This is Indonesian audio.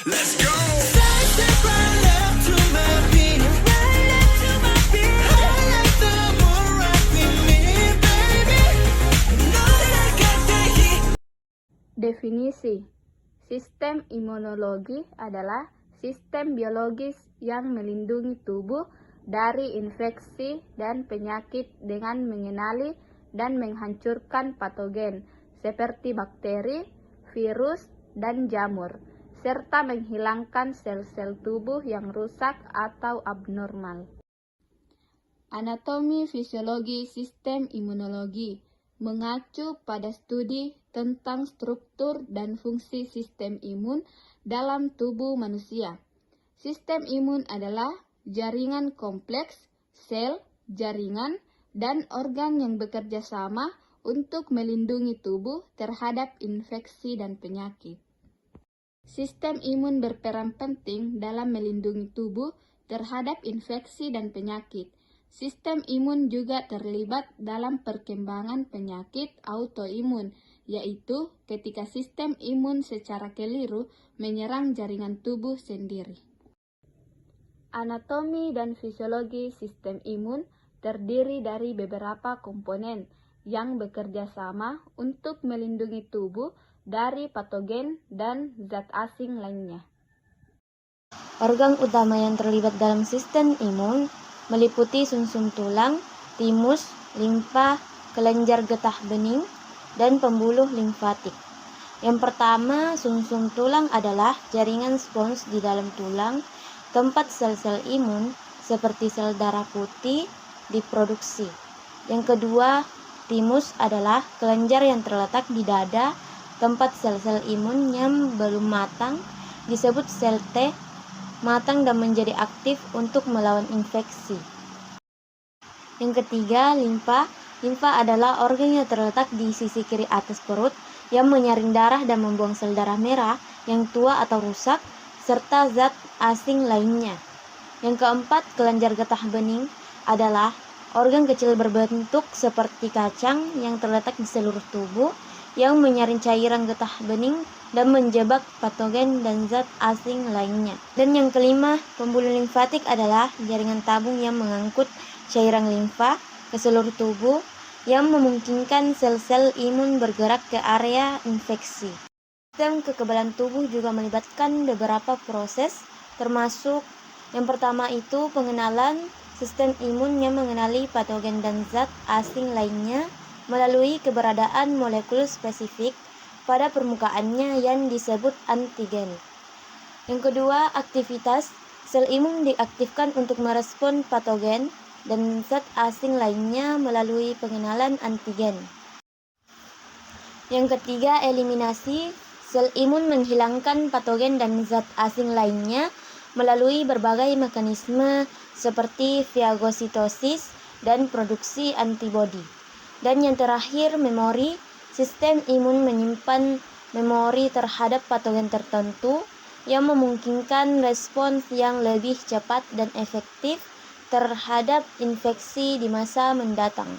Let's go. Side step right left to my beat. Right left to my beat. I like the moon rock with me, baby. Know that I got the heat. Definisi. Sistem imunologi adalah sistem biologis yang melindungi tubuh dari infeksi dan penyakit dengan mengenali dan menghancurkan patogen seperti bakteri, virus, dan jamur, serta menghilangkan sel-sel tubuh yang rusak atau abnormal. Anatomi fisiologi sistem imunologi mengacu pada studi tentang struktur dan fungsi sistem imun dalam tubuh manusia. Sistem imun adalah jaringan kompleks, sel, jaringan, dan organ yang bekerja sama untuk melindungi tubuh terhadap infeksi dan penyakit. Sistem imun berperan penting dalam melindungi tubuh terhadap infeksi dan penyakit. Sistem imun juga terlibat dalam perkembangan penyakit autoimun, yaitu ketika sistem imun secara keliru menyerang jaringan tubuh sendiri. Anatomi dan fisiologi sistem imun terdiri dari beberapa komponen yang bekerja sama untuk melindungi tubuh dari patogen dan zat asing lainnya. Organ utama yang terlibat dalam sistem imun meliputi sumsum tulang, timus, limfa, kelenjar getah bening, dan pembuluh limfatik. Yang pertama, sumsum tulang adalah jaringan spons di dalam tulang, tempat sel-sel imun seperti sel darah putih diproduksi. Yang kedua, timus adalah kelenjar yang terletak di dada, tempat sel-sel imun yang belum matang, disebut sel T, matang dan menjadi aktif untuk melawan infeksi. Yang ketiga, limfa. Limfa adalah organ yang terletak di sisi kiri atas perut yang menyaring darah dan membuang sel darah merah yang tua atau rusak, serta zat asing lainnya. Yang keempat, kelenjar getah bening adalah organ kecil berbentuk seperti kacang yang terletak di seluruh tubuh yang menyaring cairan getah bening dan menjebak patogen dan zat asing lainnya. Dan yang kelima, pembuluh limfatik adalah jaringan tabung yang mengangkut cairan limfa ke seluruh tubuh yang memungkinkan sel-sel imun bergerak ke area infeksi. Sistem kekebalan tubuh juga melibatkan beberapa proses, termasuk yang pertama itu pengenalan. Sistem imun yang mengenali patogen dan zat asing lainnya melalui keberadaan molekul spesifik pada permukaannya yang disebut antigen. Yang kedua, aktivitas. Sel imun diaktifkan untuk merespon patogen dan zat asing lainnya melalui pengenalan antigen. Yang ketiga, eliminasi. Sel imun menghilangkan patogen dan zat asing lainnya melalui berbagai mekanisme seperti fagositosis dan produksi antibodi. Dan yang terakhir, memori. Sistem imun menyimpan memori terhadap patogen tertentu yang memungkinkan respons yang lebih cepat dan efektif terhadap infeksi di masa mendatang.